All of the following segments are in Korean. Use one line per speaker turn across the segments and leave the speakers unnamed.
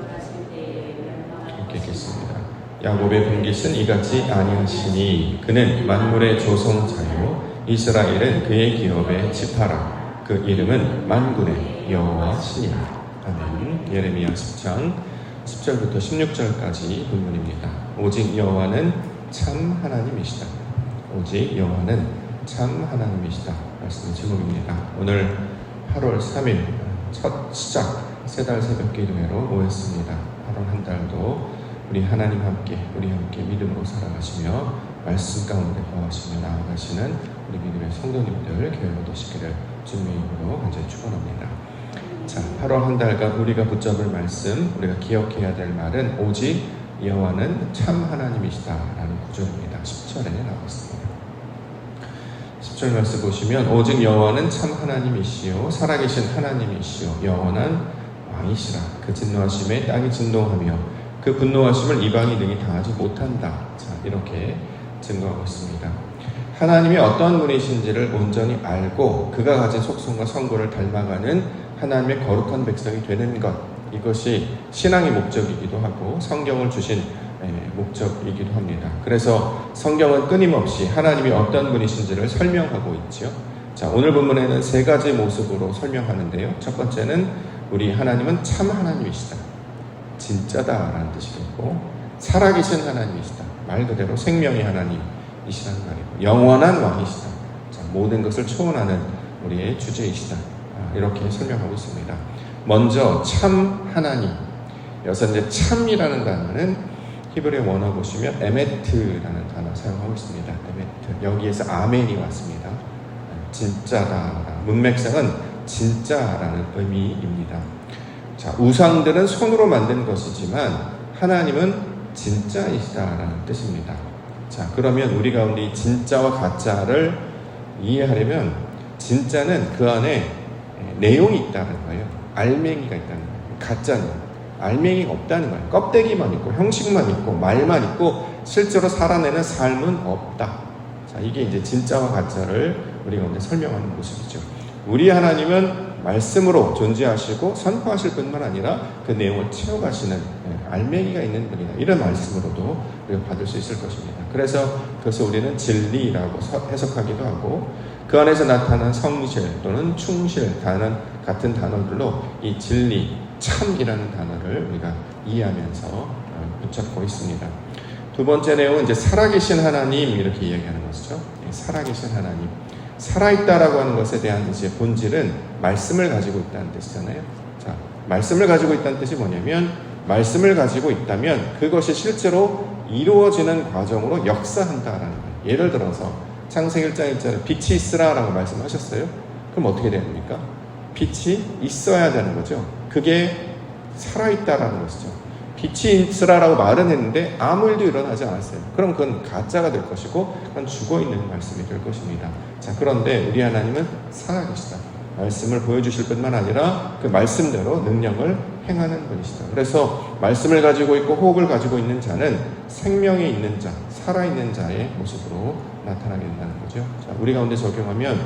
함께 읽겠습니다. 야곱의 분깃은 이같이 아니하시니 그는 만물의 조성자요 이스라엘은 그의 기업의 지파라. 그 이름은 만군의 여호와 신이라. 아멘. 예레미야 10장 10절부터 16절까지 본문입니다. 오직 여호와는 참 하나님이시다. 오직 여호와는 참 하나님이시다. 말씀의 제목입니다. 오늘 8월 3일 첫 시작 세달 새벽 기도회로 모였습니다. 8월 한 달도 우리 하나님 함께 믿음으로 살아가시며 말씀 가운데 거하시며 나아가시는 우리 믿음의 성도님들 교회로 되시기를 주님의 이름으로 간절히 축원합니다. 자, 8월 한 달간 우리가 붙잡을 말씀, 우리가 기억해야 될 말은 오직 여호와는 참 하나님이시다 라는 구절입니다. 10절에 나와 있습니다. 10절 말씀 보시면 오직 여호와는 참 하나님이시요 살아계신 하나님이시요 영원한 왕이시라. 그 진노하심에 땅이 진동하며 그 분노하심을 이방이 능히 당하지 못한다. 자, 이렇게 증거하고 있습니다. 하나님이 어떠한 분이신지를 온전히 알고 그가 가진 속성과 성고를 닮아가는 하나님의 거룩한 백성이 되는 것, 이것이 신앙의 목적이기도 하고 성경을 주신 목적이기도 합니다. 그래서 성경은 끊임없이 하나님이 어떤 분이신지를 설명하고 있지요. 자, 오늘 본문에는 세 가지 모습으로 설명하는데요. 첫 번째는 우리 하나님은 참 하나님이시다. 진짜다라는 뜻이겠고, 살아계신 하나님이시다. 말 그대로 생명의 하나님이시라는 말이고, 영원한 왕이시다. 자, 모든 것을 초월하는 우리의 주제이시다. 이렇게 설명하고 있습니다. 먼저 참 하나님. 여기서 이제 참이라는 단어는 히브리 원어 보시면 에메트라는 단어 사용하고 있습니다. 에메트. 여기에서 아멘이 왔습니다. 진짜다. 문맥상은 진짜라는 의미입니다. 자, 우상들은 손으로 만든 것이지만 하나님은 진짜이시다라는 뜻입니다. 자, 그러면 우리 가운데 이 진짜와 가짜를 이해하려면 진짜는 그 안에 내용이 있다는 거예요. 알맹이가 있다는 거예요. 가짜는 알맹이가 없다는 거예요. 껍데기만 있고 형식만 있고 말만 있고 실제로 살아내는 삶은 없다. 자, 이게 이제 진짜와 가짜를 우리 가운데 설명하는 모습이죠. 우리 하나님은 말씀으로 존재하시고 선포하실 뿐만 아니라 그 내용을 채워가시는 알맹이가 있는 분이다. 이런 말씀으로도 우리가 받을 수 있을 것입니다. 그래서 그것을 우리는 진리라고 해석하기도 하고 그 안에서 나타난 성실 또는 충실 같은 단어들로 이 진리, 참이라는 단어를 우리가 이해하면서 붙잡고 있습니다. 두 번째 내용은 이제 살아계신 하나님 이렇게 이야기하는 것이죠. 살아계신 하나님. 살아있다라고 하는 것에 대한 이제 본질은 말씀을 가지고 있다는 뜻이잖아요. 자, 말씀을 가지고 있다는 뜻이 뭐냐면 말씀을 가지고 있다면 그것이 실제로 이루어지는 과정으로 역사한다라는 거예요. 예를 들어서 창세기 1장 1절에 빛이 있으라라고 말씀하셨어요. 그럼 어떻게 됩니까? 빛이 있어야 되는 거죠. 그게 살아있다라는 것이죠. 빛이 있으라라고 말은 했는데 아무 일도 일어나지 않았어요. 그럼 그건 가짜가 될 것이고 그건 죽어있는 말씀이 될 것입니다. 자, 그런데 우리 하나님은 살아계시다. 말씀을 보여주실 뿐만 아니라 그 말씀대로 능력을 행하는 분이시다. 그래서 말씀을 가지고 있고 호흡을 가지고 있는 자는 생명이 있는 자, 살아있는 자의 모습으로 나타나게 된다는 거죠. 자, 우리 가운데 적용하면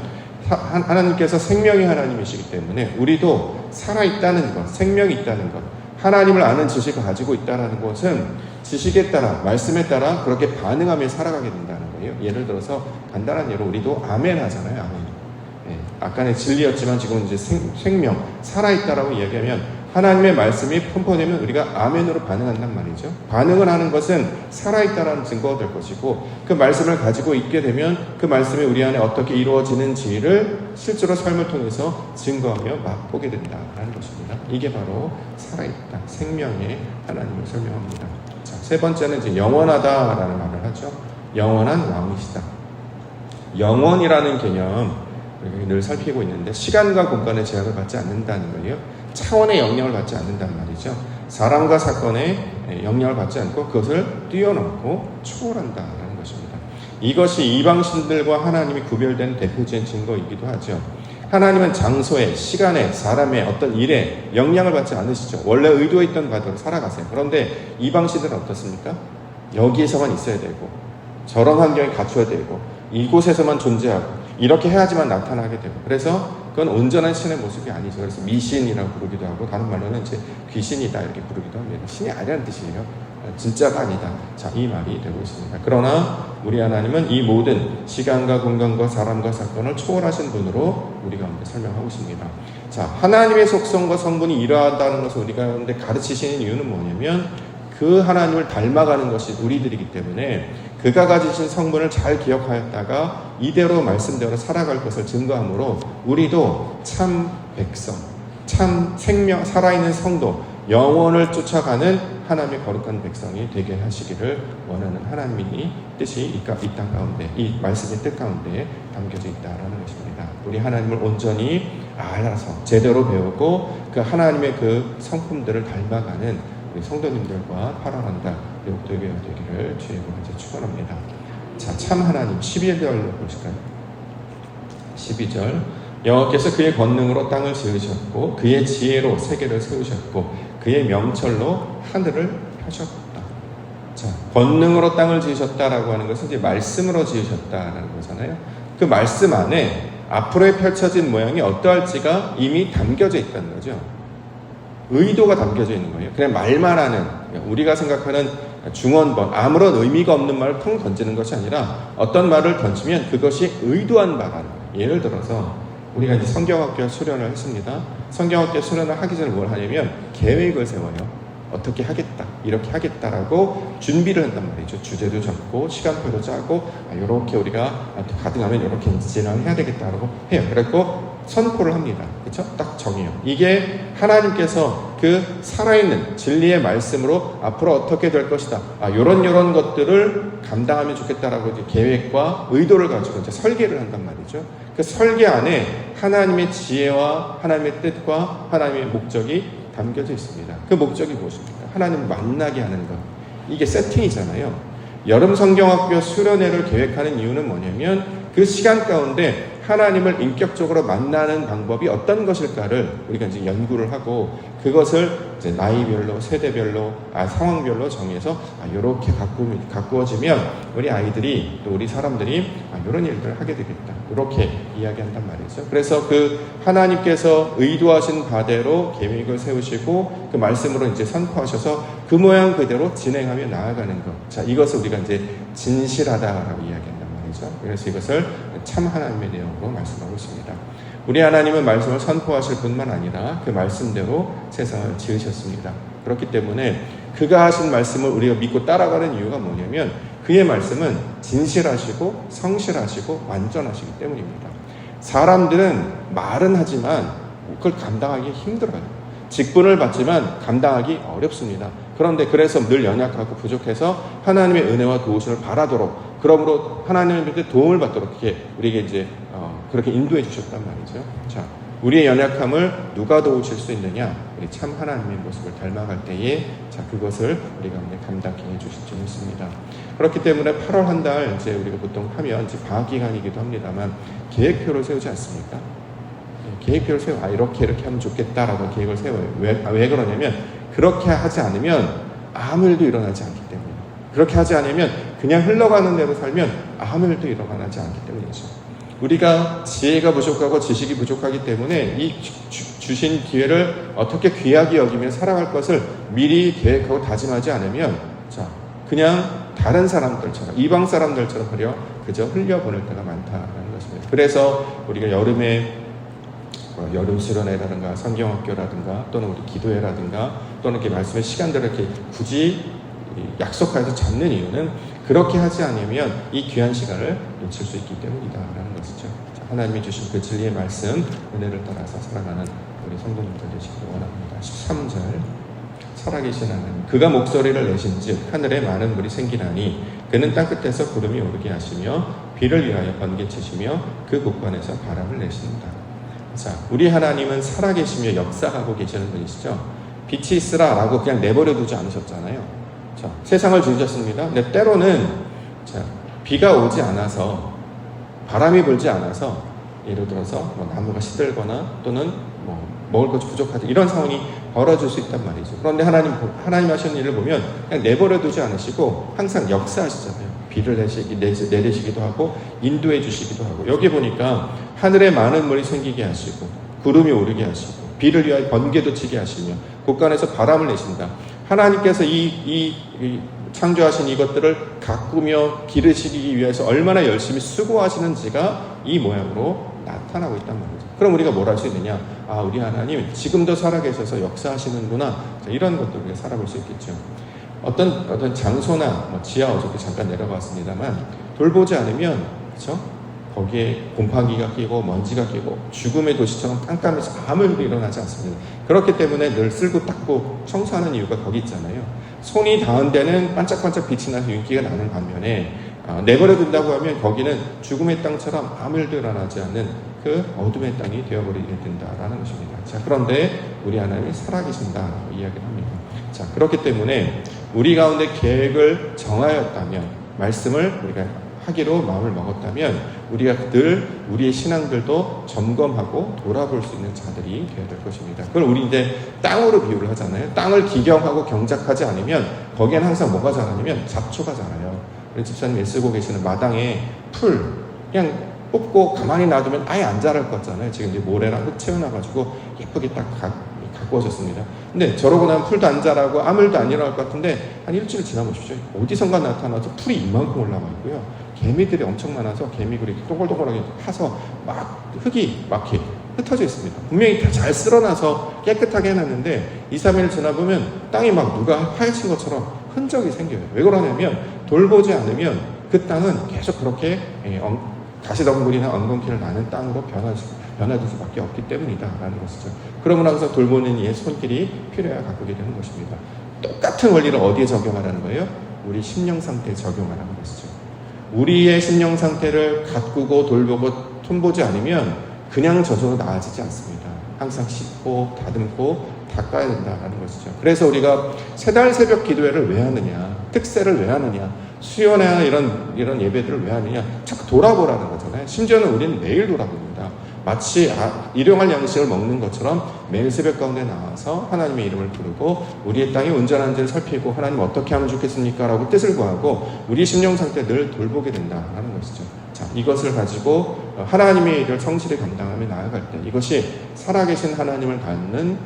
하나님께서 생명의 하나님이시기 때문에 우리도 살아있다는 것, 생명이 있다는 것, 하나님을 아는 지식을 가지고 있다는 것은 지식에 따라, 말씀에 따라 그렇게 반응하며 살아가게 된다는 거예요. 예를 들어서 간단한 예로 우리도 아멘 하잖아요. 아멘. 아까는 진리였지만 지금 이제 생명, 살아있다라고 이야기하면 하나님의 말씀이 선포되면 우리가 아멘으로 반응한단 말이죠. 반응을 하는 것은 살아있다라는 증거가 될 것이고 그 말씀을 가지고 있게 되면 그 말씀이 우리 안에 어떻게 이루어지는지를 실제로 삶을 통해서 증거하며 맛보게 된다라는 것입니다. 이게 바로 살아있다, 생명의 하나님을 설명합니다. 자, 세 번째는 이제 영원하다라는 말을 하죠. 영원한 왕이시다. 영원이라는 개념 우리가 늘 살피고 있는데 시간과 공간의 제약을 받지 않는다는 거예요. 차원의 영향을 받지 않는단 말이죠. 사람과 사건에 영향을 받지 않고 그것을 뛰어넘고 초월한다는 것입니다. 이것이 이방신들과 하나님이 구별된 대표적인 증거이기도 하죠. 하나님은 장소에, 시간에, 사람의 어떤 일에 영향을 받지 않으시죠. 원래 의도했던 바대로 살아가세요. 그런데 이방신들은 어떻습니까? 여기에서만 있어야 되고 저런 환경에 갖춰야 되고 이곳에서만 존재하고 이렇게 해야지만 나타나게 되고 그래서 그건 온전한 신의 모습이 아니죠. 그래서 미신이라고 부르기도 하고 다른 말로는 이제 귀신이다 이렇게 부르기도 합니다. 신이 아니라는 뜻이에요. 진짜가 아니다. 자, 이 말이 되고 있습니다. 그러나 우리 하나님은 이 모든 시간과 공간과 사람과 사건을 초월하신 분으로 우리 가운데 설명하고 있습니다. 자, 하나님의 속성과 성분이 이러하다는 것을 우리 가운데 가르치시는 이유는 뭐냐면 그 하나님을 닮아가는 것이 우리들이기 때문에 그가 가지신 성분을 잘 기억하였다가 이대로 말씀대로 살아갈 것을 증거하므로 우리도 참 백성, 참 생명, 살아있는 성도, 영원을 쫓아가는 하나님의 거룩한 백성이 되게 하시기를 원하는 하나님의 뜻이 이 땅 가운데, 이 말씀의 뜻 가운데 담겨져 있다라는 것입니다. 우리 하나님을 온전히 알아서 제대로 배우고 그 하나님의 그 성품들을 닮아가는 우리 성도님들과 활활한다 되게 되기를 주의 이름으로 축원합니다. 자, 참 하나님 12절로 보실까요? 12절 여호와께서 그의 권능으로 땅을 지으셨고 그의 지혜로 세계를 세우셨고 그의 명철로 하늘을 펴셨다. 자, 권능으로 땅을 지으셨다라고 하는 것은 이제 말씀으로 지으셨다라는 거잖아요. 그 말씀 안에 앞으로의 펼쳐진 모양이 어떠할지가 이미 담겨져 있다는 거죠. 의도가 담겨져 있는 거예요. 그냥 말만 하는, 우리가 생각하는 중언번, 아무런 의미가 없는 말을 통 던지는 것이 아니라 어떤 말을 던지면 그것이 의도한 바라는 거예요. 예를 들어서 우리가 이제 성경학교 수련을 했습니다. 성경학교 수련을 하기 전에 뭘 하냐면 계획을 세워요. 어떻게 하겠다, 이렇게 하겠다라고 준비를 한단 말이죠. 주제도 적고 시간표도 짜고 이렇게 우리가 가능하면 이렇게 진행해야 되겠다라고 해요. 그래서 선포를 합니다. 그렇죠? 딱 정해요. 이게 하나님께서 그 살아있는 진리의 말씀으로 앞으로 어떻게 될 것이다. 요런 것들을 감당하면 좋겠다라고 이제 계획과 의도를 가지고 이제 설계를 한단 말이죠. 그 설계 안에 하나님의 지혜와 하나님의 뜻과 하나님의 목적이 담겨져 있습니다. 그 목적이 무엇입니까? 하나님을 만나게 하는 것. 이게 세팅이잖아요. 여름 성경학교 수련회를 계획하는 이유는 뭐냐면 그 시간 가운데 하나님을 인격적으로 만나는 방법이 어떤 것일까를 우리가 이제 연구를 하고 그것을 이제 나이별로, 세대별로, 상황별로 정해서 이렇게 가꾸어지면 우리 아이들이 또 우리 사람들이 이런 일들을 하게 되겠다. 이렇게 이야기한단 말이죠. 그래서 그 하나님께서 의도하신 바대로 계획을 세우시고 그 말씀으로 이제 선포하셔서 그 모양 그대로 진행하며 나아가는 것. 자, 이것을 우리가 이제 진실하다라고 이야기한단 말이죠. 그래서 이것을 참 하나님의 내용으로 말씀하고 있습니다. 우리 하나님은 말씀을 선포하실 뿐만 아니라 그 말씀대로 세상을 지으셨습니다. 그렇기 때문에 그가 하신 말씀을 우리가 믿고 따라가는 이유가 뭐냐면 그의 말씀은 진실하시고 성실하시고 완전하시기 때문입니다. 사람들은 말은 하지만 그걸 감당하기 힘들어요. 직분을 받지만 감당하기 어렵습니다. 그런데 그래서 늘 연약하고 부족해서 하나님의 은혜와 도우심을 바라도록 그러므로 하나님의 도움을 받도록 이렇게 우리에게 이제 그렇게 인도해 주셨단 말이죠. 자, 우리의 연약함을 누가 도우실 수 있느냐? 우리 참 하나님의 모습을 닮아갈 때에 자 그것을 우리가 감당해 주실 줄 믿습니다. 그렇기 때문에 8월 한 달 이제 우리가 보통 하면 이제 방학 기간이기도 합니다만 계획표를 세우지 않습니까? 계획표를 세워 이렇게 하면 좋겠다라고 계획을 세워요. 왜 그러냐면 그렇게 하지 않으면 아무 일도 일어나지 않기 때문에 그렇게 하지 않으면 그냥 흘러가는 대로 살면 아무 일도 일어나지 않기 때문이죠. 우리가 지혜가 부족하고 지식이 부족하기 때문에 이 주신 기회를 어떻게 귀하게 여기며 살아갈 것을 미리 계획하고 다짐하지 않으면 자 그냥 다른 사람들처럼 이방 사람들처럼 그저 흘려보낼 때가 많다는 것입니다. 그래서 우리가 여름에 여름 수련회라든가 성경학교라든가 또는 우리 기도회라든가 또는 이렇게 말씀의 시간들을 이렇게 굳이 약속해서 잡는 이유는 그렇게 하지 않으면 이 귀한 시간을 놓칠 수 있기 때문이다라는 것이죠. 하나님이 주신 그 진리의 말씀 은혜를 따라서 살아가는 우리 성도님들 되시길 원합니다. 13절 살아계신 하나님 그가 목소리를 내신즉 하늘에 많은 물이 생기나니 그는 땅끝에서 구름이 오르게 하시며 비를 위하여 번개치시며 그 곳간에서 바람을 내신다. 자, 우리 하나님은 살아계시며 역사하고 계시는 분이시죠. 빛이 있으라라고 그냥 내버려 두지 않으셨잖아요. 자, 세상을 지으셨습니다. 근데 때로는 자, 비가 오지 않아서 바람이 불지 않아서 예를 들어서 나무가 시들거나 또는 먹을 것이 부족하다 이런 상황이 벌어질 수 있단 말이죠. 그런데 하나님 하시는 일을 보면 그냥 내버려 두지 않으시고 항상 역사하시잖아요. 비를 내리시기도 하고 인도해 주시기도 하고, 여기 보니까 하늘에 많은 물이 생기게 하시고 구름이 오르게 하시고 비를 위하여 번개도 치게 하시며 곳간에서 바람을 내신다. 하나님께서 이 창조하신 이것들을 가꾸며 기르시기 위해서 얼마나 열심히 수고하시는지가 이 모양으로 나타나고 있단 말이죠. 그럼 우리가 뭘 할 수 있느냐? 우리 하나님 지금도 살아계셔서 역사하시는구나. 자, 이런 것도 우리가 살아볼 수 있겠죠. 어떤 장소나 지하 어저께 잠깐 내려봤습니다만 돌보지 않으면, 그렇죠? 거기에 곰팡이가 끼고 먼지가 끼고 죽음의 도시처럼 깜깜해서 아무 일도 일어나지 않습니다. 그렇기 때문에 늘 쓸고 닦고 청소하는 이유가 거기 있잖아요. 손이 닿은 데는 반짝반짝 빛이 나서 윤기가 나는 반면에 내버려 둔다고 하면 거기는 죽음의 땅처럼 아무 일도 일어나지 않는 그 어둠의 땅이 되어버리게 된다라는 것입니다. 자, 그런데 우리 하나님이 살아계신다라고 이야기를 합니다. 자, 그렇기 때문에 우리 가운데 계획을 정하였다면, 말씀을 우리가 하기로 마음을 먹었다면 우리가 늘 우리의 신앙들도 점검하고 돌아볼 수 있는 자들이 되어야 될 것입니다. 그걸 우리 이제 땅으로 비유를 하잖아요. 땅을 기경하고 경작하지 않으면 거기에는 항상 뭐가 자라냐면 잡초가 자라요. 우리 집사님이 애쓰고 계시는 마당에 풀 그냥 뽑고 가만히 놔두면 아예 안 자랄 것 같잖아요. 지금 이제 모래랑 흙 채워놔가지고 예쁘게 딱 갖고 오셨습니다. 근데 저러고 나면 풀도 안 자라고 아무 일도 안 일어날 것 같은데 한 일주일 지나보십시오. 어디선가 나타나서 풀이 이만큼 올라와 있고요. 개미들이 엄청 많아서 개미굴이 동글동글하게 파서 막 흙이 막히 흩어져 있습니다. 분명히 다 잘 쓸어놔서 깨끗하게 해놨는데 2, 3일 지나보면 땅이 막 누가 파헤친 것처럼 흔적이 생겨요. 왜 그러냐면 돌보지 않으면 그 땅은 계속 그렇게 가시덤불이나 엉겅퀴를 나는 땅으로 변화될 수밖에 없기 때문이다라는 것이죠. 그러면 항상 돌보는 이의 손길이 필요해야 가꾸게 되는 것입니다. 똑같은 원리를 어디에 적용하라는 거예요? 우리 심령 상태에 적용하라는 것이죠. 우리의 심령 상태를 가꾸고 돌보고 손보지 않으면 그냥 저절로 나아지지 않습니다. 항상 씻고 다듬고 닦아야 된다는 것이죠. 그래서 우리가 새달 새벽 기도회를 왜 하느냐, 특세를 왜 하느냐, 수요나 이런 예배들을 왜 하느냐, 자꾸 돌아보라는 거잖아요. 심지어는 우리는 매일 돌아봅니다. 마치 일용할 양식을 먹는 것처럼 매일 새벽 가운데 나와서 하나님의 이름을 부르고 우리의 땅이 온전한지를 살피고 하나님 어떻게 하면 좋겠습니까? 라고 뜻을 구하고 우리의 심령 상태를 늘 돌보게 된다는 것이죠. 자, 이것을 가지고 하나님의 일을 성실히 감당하며 나아갈 때 이것이 살아계신 하나님을 닮는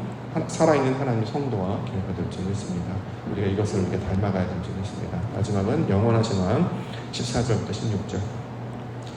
살아있는 하나님의 성도와 기회가 될 줄 믿습니다. 우리가 이것을 이렇게 닮아가야 될 줄 믿습니다. 마지막은 영원하신 왕 14절부터 16절.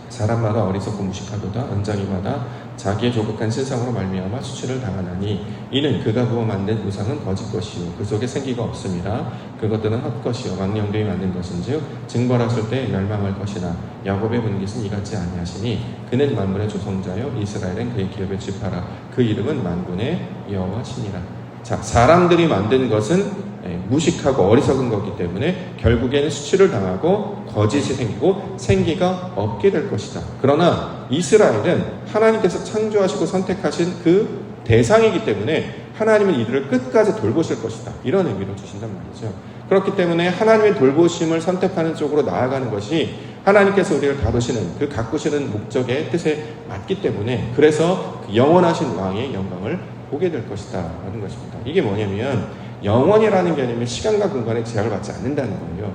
사람마다 어리석고 무식하도다. 언장이마다 자기의 조국한 신상으로 말미암아 수치를 당하나니 이는 그가 부어 만든 우상은 거짓 것이요 그 속에 생기가 없음이라. 그것들은 헛것이요 망령되이 만든 것인즉 징벌하실 때 멸망할 것이나 야곱의 분깃은 이같이 아니하시니 그는 만군의 조성자요 이스라엘은 그의 기업의 지파라. 그 이름은 만군의 여호와시니라. 자, 사람들이 만든 것은 무식하고 어리석은 거기 때문에 결국에는 수치를 당하고 거짓이 생기고 생기가 없게 될 것이다. 그러나 이스라엘은 하나님께서 창조하시고 선택하신 그 대상이기 때문에 하나님은 이들을 끝까지 돌보실 것이다. 이런 의미로 주신단 말이죠. 그렇기 때문에 하나님의 돌보심을 선택하는 쪽으로 나아가는 것이 하나님께서 우리를 다루시는 그 가꾸시는 목적의 뜻에 맞기 때문에 그래서 그 영원하신 왕의 영광을 보게 될 것이다 라는 것입니다. 이게 뭐냐면 영원이라는 개념이 시간과 공간에 제약을 받지 않는다는 거예요.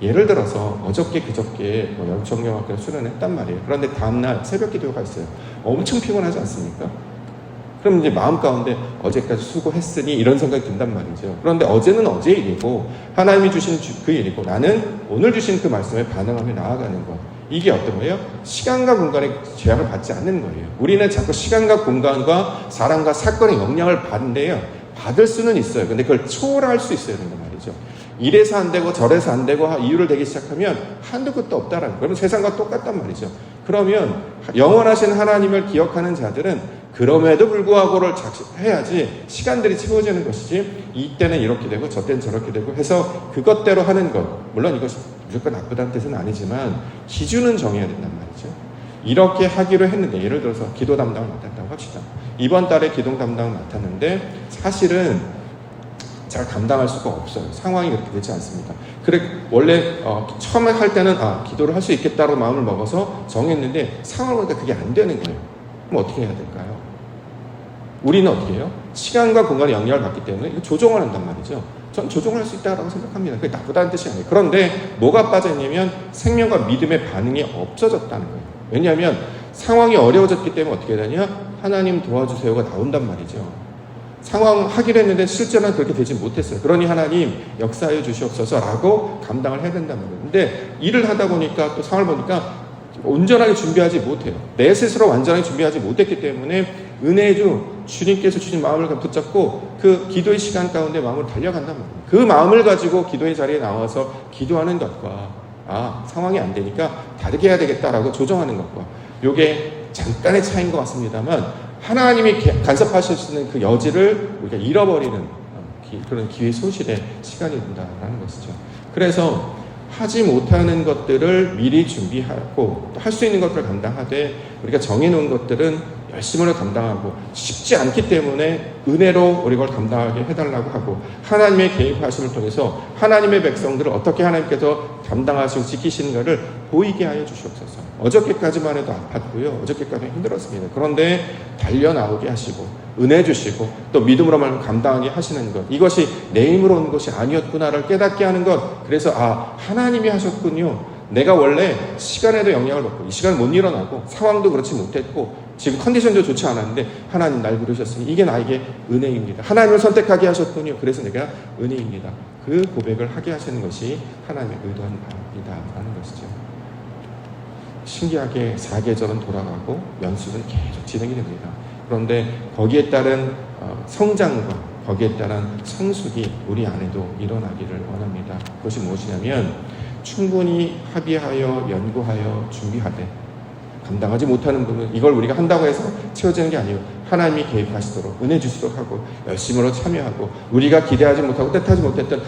예를 들어서 어저께 그저께 영천경학교를 수련했단 말이에요. 그런데 다음날 새벽 기도가 있어요. 엄청 피곤하지 않습니까? 그럼 이제 마음 가운데 어제까지 수고했으니 이런 생각이 든단 말이죠. 그런데 어제는 어제 일이고 하나님이 주신 그 일이고 나는 오늘 주신 그 말씀에 반응하며 나아가는 것. 이게 어떤 거예요? 시간과 공간에 제약을 받지 않는 거예요. 우리는 자꾸 시간과 공간과 사람과 사건의 영향을 받는데요. 받을 수는 있어요. 근데 그걸 초월할 수 있어야 된단 말이죠. 이래서 안 되고 저래서 안 되고 이유를 대기 시작하면 한두 끝도 없다라는 거예요. 그럼 세상과 똑같단 말이죠. 그러면 영원하신 하나님을 기억하는 자들은 그럼에도 불구하고를 해야지 시간들이 채워지는 것이지 이때는 이렇게 되고 저때는 저렇게 되고 해서 그것대로 하는 것. 물론 이것이 무조건 나쁘다는 뜻은 아니지만 기준은 정해야 된단 말이죠. 이렇게 하기로 했는데 예를 들어서 기도 담당을 맡았다고 합시다. 이번 달에 기도 담당을 맡았는데 사실은 잘 감당할 수가 없어요. 상황이 그렇게 되지 않습니다. 그래 원래 처음에 할 때는 기도를 할 수 있겠다고 마음을 먹어서 정했는데 상황을 보니까 그게 안 되는 거예요. 그럼 어떻게 해야 될까요? 우리는 어떻게 해요? 시간과 공간의 영향을 받기 때문에 이거 조정을 한단 말이죠. 전 조종할 수 있다고 생각합니다. 그게 나쁘다는 뜻이 아니에요. 그런데 뭐가 빠져있냐면 생명과 믿음의 반응이 없어졌다는 거예요. 왜냐하면 상황이 어려워졌기 때문에 어떻게 되냐? 하나님 도와주세요가 나온단 말이죠. 상황 하기로 했는데 실제로는 그렇게 되지 못했어요. 그러니 하나님 역사해 주시옵소서라고 감당을 해야 된단 말이에요. 근데 일을 하다 보니까 또 상황을 보니까 온전하게 준비하지 못해요. 내 스스로 완전하게 준비하지 못했기 때문에 은혜의 주 주님께서 주신 마음을 붙잡고 그 기도의 시간 가운데 마음을 달려간단 말이에요. 그 마음을 가지고 기도의 자리에 나와서 기도하는 것과 상황이 안 되니까 다르게 해야 되겠다라고 조정하는 것과 요게 잠깐의 차이인 것 같습니다만 하나님이 간섭하실 수 있는 그 여지를 우리가 잃어버리는 그런 기회 소실의 시간이 된다라는 것이죠. 그래서 하지 못하는 것들을 미리 준비하고 할 수 있는 것들을 감당하되 우리가 정해놓은 것들은 열심으로 감당하고 쉽지 않기 때문에 은혜로 우리 걸 감당하게 해달라고 하고 하나님의 개입하심을 통해서 하나님의 백성들을 어떻게 하나님께서 감당하시고 지키시는 것을 보이게 하여 주시옵소서. 어저께까지만 해도 아팠고요. 어저께까지 힘들었습니다. 그런데 달려나오게 하시고 은혜 주시고 또 믿음으로만 감당하게 하시는 것, 이것이 내 힘으로 온 것이 아니었구나를 깨닫게 하는 것. 그래서 하나님이 하셨군요. 내가 원래 시간에도 영향을 받고 이 시간을 못 일어나고 상황도 그렇지 못했고 지금 컨디션도 좋지 않았는데 하나님 날 부르셨으니 이게 나에게 은혜입니다. 하나님을 선택하게 하셨군요. 그래서 내가 은혜입니다. 그 고백을 하게 하시는 것이 하나님의 의도한 바이다라는 것이죠. 신기하게 4계절은 돌아가고 연수는 계속 진행이 됩니다. 그런데 거기에 따른 성장과 거기에 따른 성숙이 우리 안에도 일어나기를 원합니다. 그것이 무엇이냐면 충분히 합의하여 연구하여 준비하되 감당하지 못하는 부분, 이걸 우리가 한다고 해서 채워지는 게 아니에요. 하나님이 개입하시도록 은혜 주시도록 하고 열심으로 참여하고 우리가 기대하지 못하고 뜻하지 못했던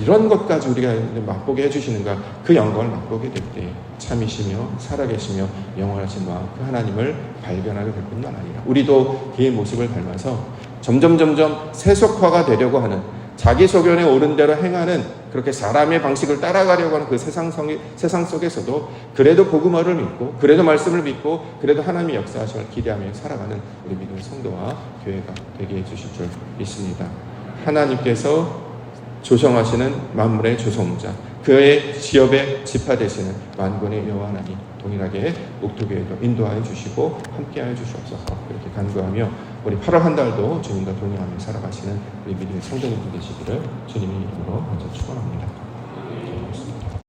이런 것까지 우리가 맛보게 해주시는가, 그 영광을 맛보게 될 때 참이시며 살아계시며 영원하신 마음 그 하나님을 발견하게 될 뿐만 아니라 우리도 그의 모습을 닮아서 점점 세속화가 되려고 하는, 자기 소견에 옳은 대로 행하는, 그렇게 사람의 방식을 따라가려고 하는 그 세상 속에서도 그래도 복음화를 믿고 그래도 말씀을 믿고 그래도 하나님의 역사하심을 기대하며 살아가는 우리 믿음의 성도와 교회가 되게 해주실 줄 믿습니다. 하나님께서 조성하시는 만물의 조성자, 그의 지업에 지파되시는 만군의 여호와 하나님 동일하게 목토교회도 인도하여 주시고 함께하여 주시옵소서. 그렇게 간구하며 우리 8월 한 달도 주님과 동행하며 살아가시는 우리 믿음의 성도님들 되시기를 주님의 이름으로 먼저 축원합니다.